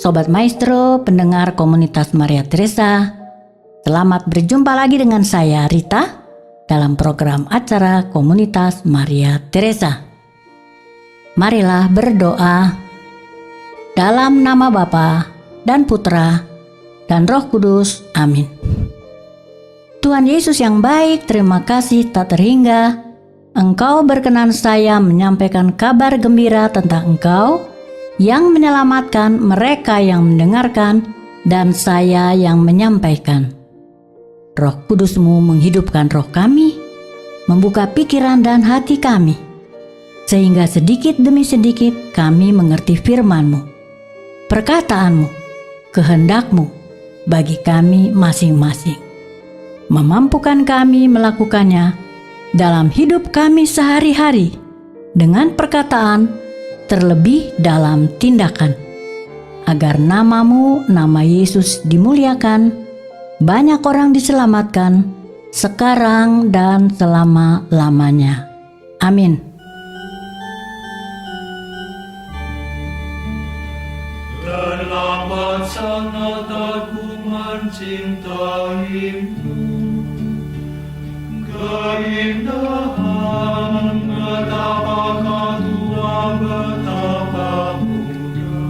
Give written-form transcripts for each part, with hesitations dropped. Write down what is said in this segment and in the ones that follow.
Sobat Maestro, pendengar komunitas Maria Teresa, selamat berjumpa lagi dengan saya Rita dalam program acara komunitas Maria Teresa. Marilah berdoa. Dalam nama Bapa dan Putra dan Roh Kudus. Amin. Tuhan Yesus yang baik, terima kasih tak terhingga Engkau berkenan saya menyampaikan kabar gembira tentang Engkau yang menyelamatkan mereka yang mendengarkan dan saya yang menyampaikan. Roh Kudus-Mu menghidupkan roh kami, membuka pikiran dan hati kami, sehingga sedikit demi sedikit kami mengerti firman-Mu, perkataan-Mu, kehendak-Mu bagi kami masing-masing. Memampukan kami melakukannya dalam hidup kami sehari-hari dengan perkataan, terlebih dalam tindakan, agar nama-Mu, nama Yesus dimuliakan, banyak orang diselamatkan, sekarang dan selama-lamanya. Amin. Terlambat sangat aku mencintaimu, keindahan betapakah tua betapa muda.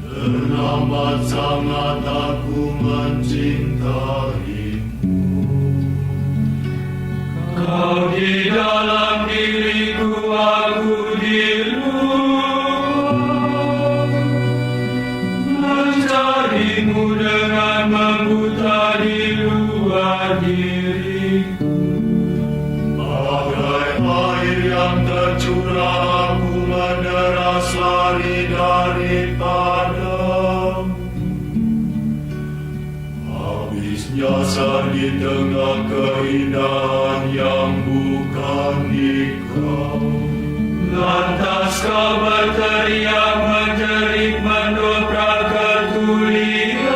Terlambat sangat aku mencintaimu. Kau di dalam diriku, aku di luar, mencarimu dengan membuta di luar diriku. Bagai air yang tercurah, aku menderas lari daripadamu. Habis nyasar di tengah keindahan yang bukan di kau. Lantas kau berteriak menjerit mendobrak ketulianku.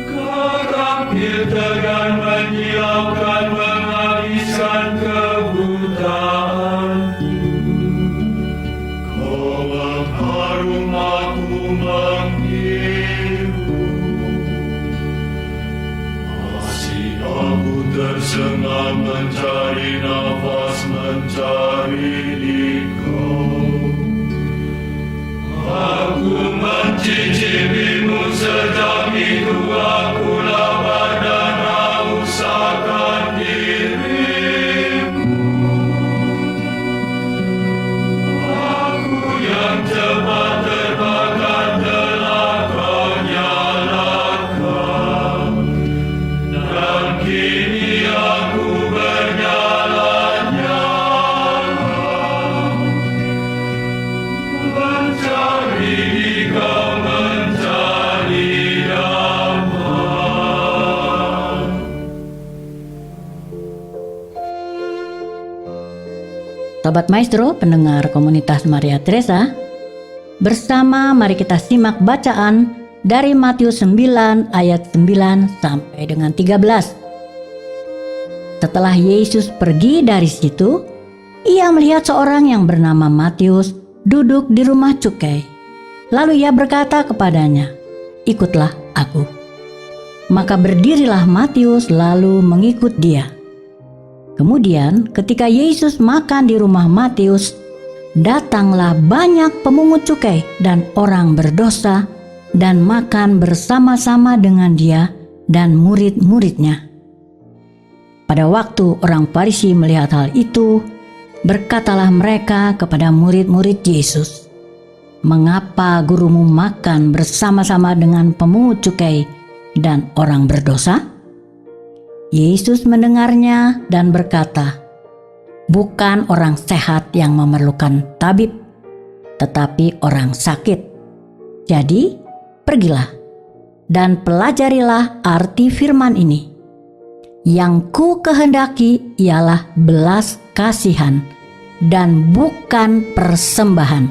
Kau tampil tegar menyilaukan, menghabiskan kebutaanku. Kau mengharum, aku menghiru. Masih aku tersengal mencari nafas, mencari di kau. Aku mencicipimu, sejak itu aku lapar dan haus akan dirimu. Aku yang cepat terbakar telah kau nyalakan, dan kini aku bernyala-nyala, mencari di kau, mencari damai. Sobat Maestro, pendengar komunitas Maria Teresa, bersama mari kita simak bacaan dari Matius 9 ayat 9 sampai dengan 13. Setelah Yesus pergi dari situ, ia melihat seorang yang bernama Matius duduk di rumah cukai. Lalu ia berkata kepadanya, "Ikutlah aku." Maka berdirilah Matius lalu mengikut dia. Kemudian ketika Yesus makan di rumah Matius, datanglah banyak pemungut cukai dan orang berdosa dan makan bersama-sama dengan dia dan murid-muridnya. Pada waktu orang Farisi melihat hal itu, berkatalah mereka kepada murid-murid Yesus, "Mengapa gurumu makan bersama-sama dengan pemungut cukai dan orang berdosa?" Yesus mendengarnya dan berkata, "Bukan orang sehat yang memerlukan tabib, tetapi orang sakit. Jadi, pergilah dan pelajarilah arti firman ini. Yang ku kehendaki ialah belas kasihan dan bukan persembahan.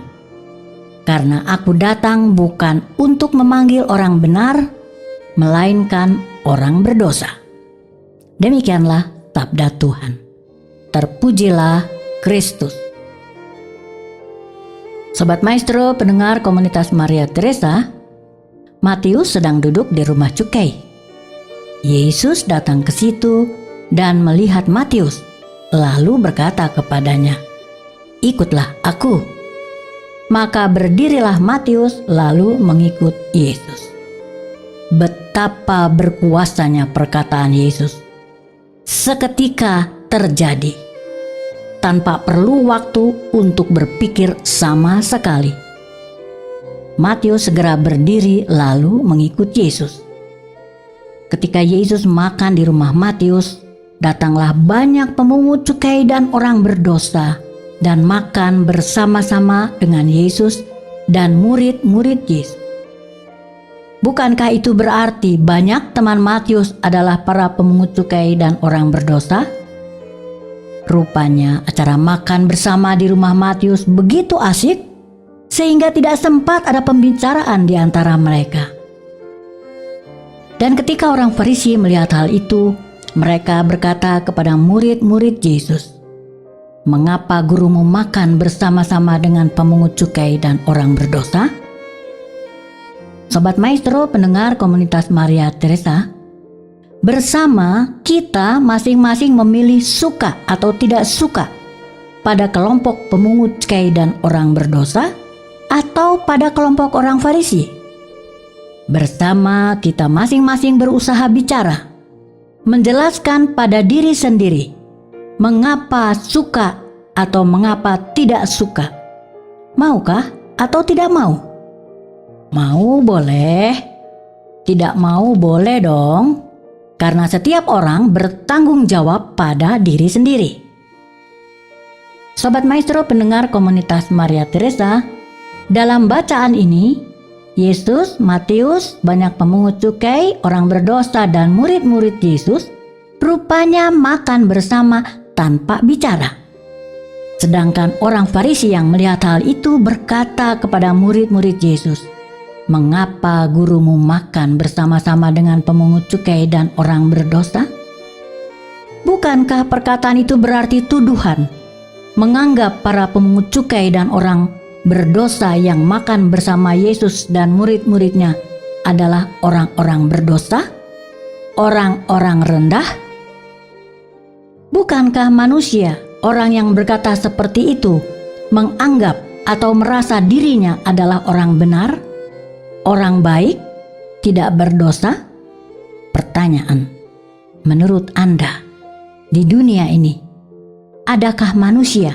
Karena aku datang bukan untuk memanggil orang benar, melainkan orang berdosa." Demikianlah sabda Tuhan. Terpujilah Kristus. Sobat Maestro, pendengar komunitas Maria Teresa, Matius sedang duduk di rumah cukai. Yesus datang ke situ dan melihat Matius, lalu berkata kepadanya, "Ikutlah aku." Maka berdirilah Matius lalu mengikut Yesus. Betapa berkuasanya perkataan Yesus. Seketika terjadi, tanpa perlu waktu untuk berpikir sama sekali. Matius segera berdiri lalu mengikut Yesus. Ketika Yesus makan di rumah Matius, datanglah banyak pemungut cukai dan orang berdosa dan makan bersama-sama dengan Yesus dan murid-murid Yesus. Bukankah itu berarti banyak teman Matius adalah para pemungut cukai dan orang berdosa? Rupanya acara makan bersama di rumah Matius begitu asik sehingga tidak sempat ada pembicaraan di antara mereka. Dan ketika orang Farisi melihat hal itu, mereka berkata kepada murid-murid Yesus, "Mengapa gurumu makan bersama-sama dengan pemungut cukai dan orang berdosa?" Sobat Maestro, pendengar komunitas Maria Teresa, bersama kita masing-masing memilih suka atau tidak suka pada kelompok pemungut cukai dan orang berdosa atau pada kelompok orang Farisi. Bersama kita masing-masing berusaha bicara, menjelaskan pada diri sendiri mengapa suka atau mengapa tidak suka. Maukah atau tidak mau? Mau boleh, tidak mau boleh dong, karena setiap orang bertanggung jawab pada diri sendiri. Sobat Maestro, pendengar komunitas Maria Teresa, dalam bacaan ini, Yesus, Matius, banyak pemungut cukai, orang berdosa, dan murid-murid Yesus rupanya makan bersama tanpa bicara. Sedangkan orang Farisi yang melihat hal itu berkata kepada murid-murid Yesus, "Mengapa gurumu makan bersama-sama dengan pemungut cukai dan orang berdosa?" Bukankah perkataan itu berarti tuduhan, menganggap para pemungut cukai dan orang berdosa yang makan bersama Yesus dan murid-muridnya adalah orang-orang berdosa, orang-orang rendah? Bukankah manusia, orang yang berkata seperti itu, menganggap atau merasa dirinya adalah orang benar, orang baik, tidak berdosa? Pertanyaan, menurut Anda, di dunia ini, adakah manusia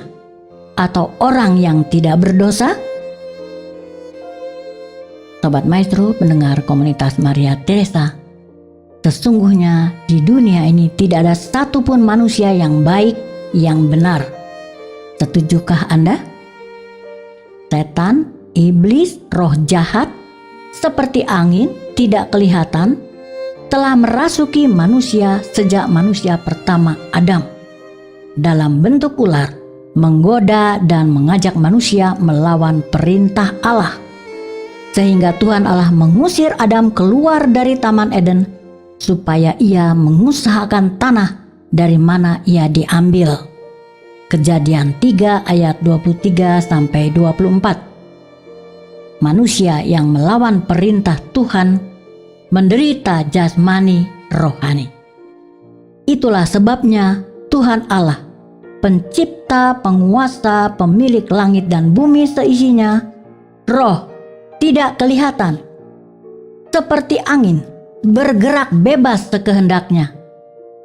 atau orang yang tidak berdosa? Sobat Maestro, pendengar komunitas Maria Teresa, sesungguhnya di dunia ini tidak ada satupun manusia yang baik, yang benar. Setujukah Anda? Setan, iblis, roh jahat, seperti angin tidak kelihatan, telah merasuki manusia sejak manusia pertama Adam dalam bentuk ular, menggoda dan mengajak manusia melawan perintah Allah, sehingga Tuhan Allah mengusir Adam keluar dari Taman Eden supaya ia mengusahakan tanah dari mana ia diambil. Kejadian 3 ayat 23-24. Manusia yang melawan perintah Tuhan menderita jasmani rohani. Itulah sebabnya Tuhan Allah, pencipta, penguasa, pemilik langit dan bumi seisinya, roh, tidak kelihatan, seperti angin, bergerak bebas sekehendaknya,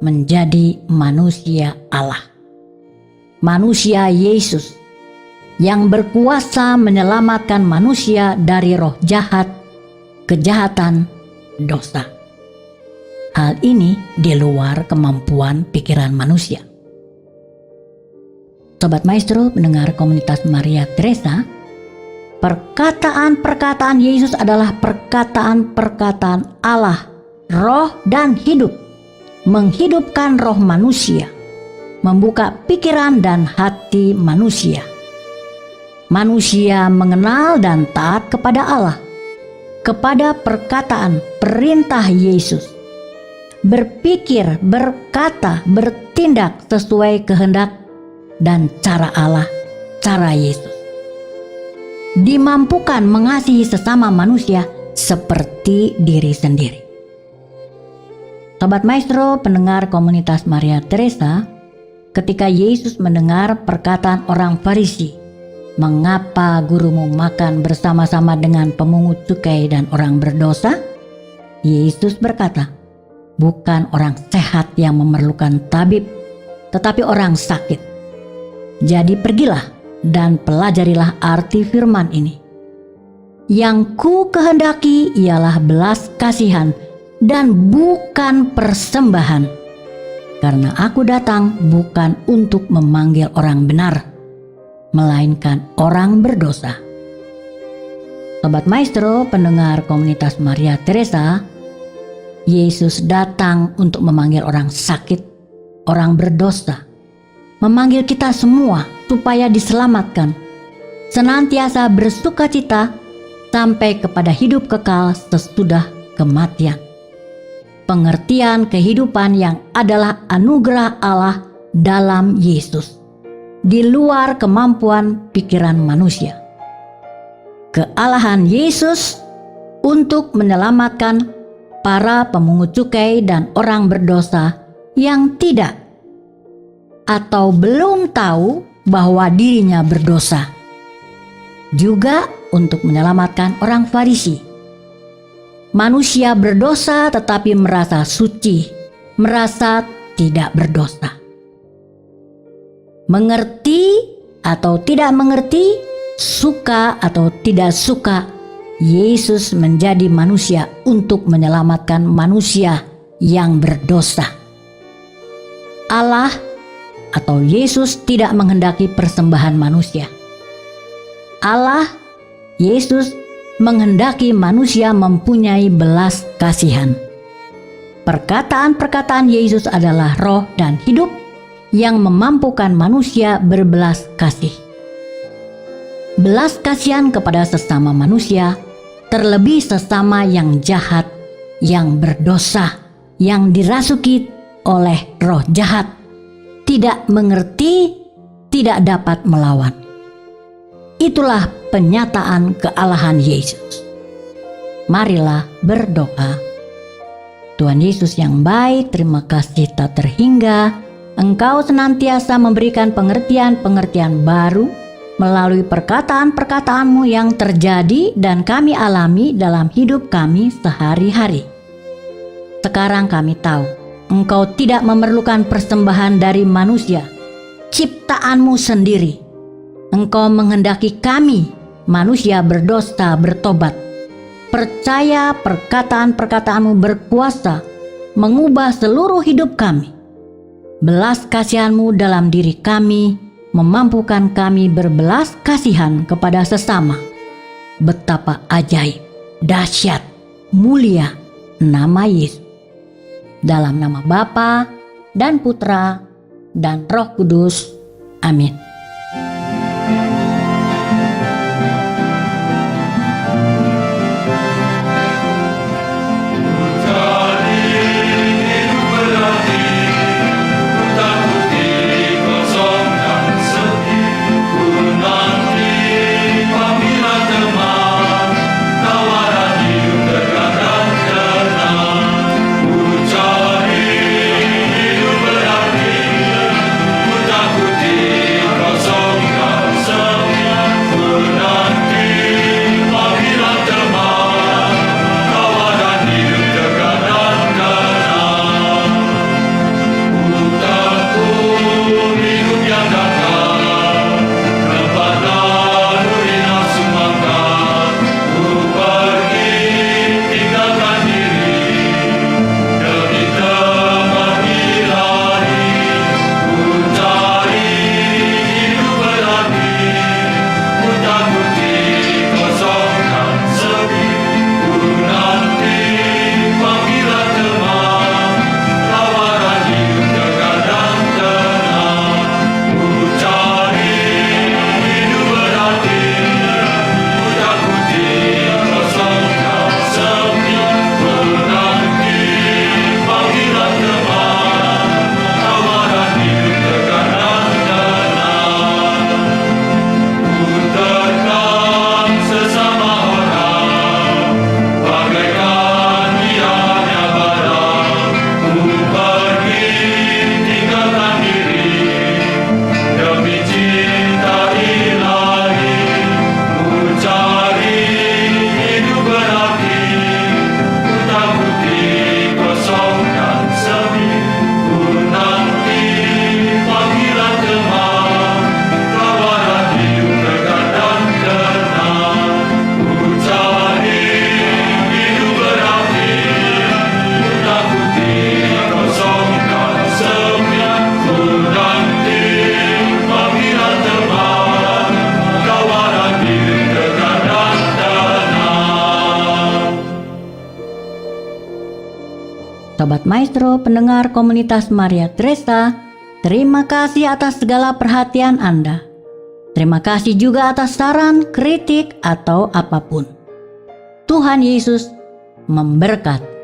menjadi manusia Allah. Manusia Yesus, yang berkuasa menyelamatkan manusia dari roh jahat, kejahatan, dosa. Hal ini di luar kemampuan pikiran manusia. Sobat Maestro, pendengar komunitas Maria Teresa, perkataan-perkataan Yesus adalah perkataan-perkataan Allah, roh dan hidup, menghidupkan roh manusia, membuka pikiran dan hati manusia. Manusia mengenal dan taat kepada Allah, kepada perkataan perintah Yesus, berpikir, berkata, bertindak sesuai kehendak dan cara Allah, cara Yesus. dimampukan mengasihi sesama manusia seperti diri sendiri. Sobat Maestro, pendengar komunitas Maria Teresa, ketika Yesus mendengar perkataan orang Farisi, "Mengapa gurumu makan bersama-sama dengan pemungut cukai dan orang berdosa?" Yesus berkata, "Bukan orang sehat yang memerlukan tabib, tetapi orang sakit. Jadi pergilah dan pelajarilah arti firman ini. Yang ku kehendaki ialah belas kasihan dan bukan persembahan, karena aku datang bukan untuk memanggil orang benar, melainkan orang berdosa." Sobat Maestro, pendengar komunitas Maria Teresa, Yesus datang untuk memanggil orang sakit, orang berdosa, memanggil kita semua supaya diselamatkan, senantiasa bersukacita sampai kepada hidup kekal sesudah kematian. Pengertian kehidupan yang adalah anugerah Allah dalam Yesus, di luar kemampuan pikiran manusia. Kealahan Yesus untuk menyelamatkan para pemungut cukai dan orang berdosa yang tidak atau belum tahu bahwa dirinya berdosa. Juga untuk menyelamatkan orang Farisi, manusia berdosa tetapi merasa suci, merasa tidak berdosa. Mengerti atau tidak mengerti, suka atau tidak suka, Yesus menjadi manusia untuk menyelamatkan manusia yang berdosa. Allah atau Yesus tidak menghendaki persembahan manusia. Allah, Yesus menghendaki manusia mempunyai belas kasihan. Perkataan-perkataan Yesus adalah roh dan hidup yang memampukan manusia berbelas kasih. Belas kasihan kepada sesama manusia, terlebih sesama yang jahat, yang berdosa, yang dirasuki oleh roh jahat, tidak mengerti, tidak dapat melawan. Itulah penyataan kealahan Yesus. Marilah berdoa. Tuhan Yesus yang baik, terima kasih tak terhingga. Engkau senantiasa memberikan pengertian-pengertian baru melalui perkataan-perkataan-Mu yang terjadi dan kami alami dalam hidup kami sehari-hari. Sekarang kami tahu, Engkau tidak memerlukan persembahan dari manusia, ciptaan-Mu sendiri. Engkau menghendaki kami, manusia berdosa, bertobat. Percaya perkataan-perkataan-Mu berkuasa mengubah seluruh hidup kami. Belas kasihan-Mu dalam diri kami memampukan kami berbelas kasihan kepada sesama. Betapa ajaib, dahsyat, mulia nama Yesus. Dalam nama Bapa dan Putra dan Roh Kudus. Amin. Ku Sobat Maestro, pendengar komunitas Maria Teresa, terima kasih atas segala perhatian Anda. Terima kasih juga atas saran, kritik, atau apapun. Tuhan Yesus memberkati.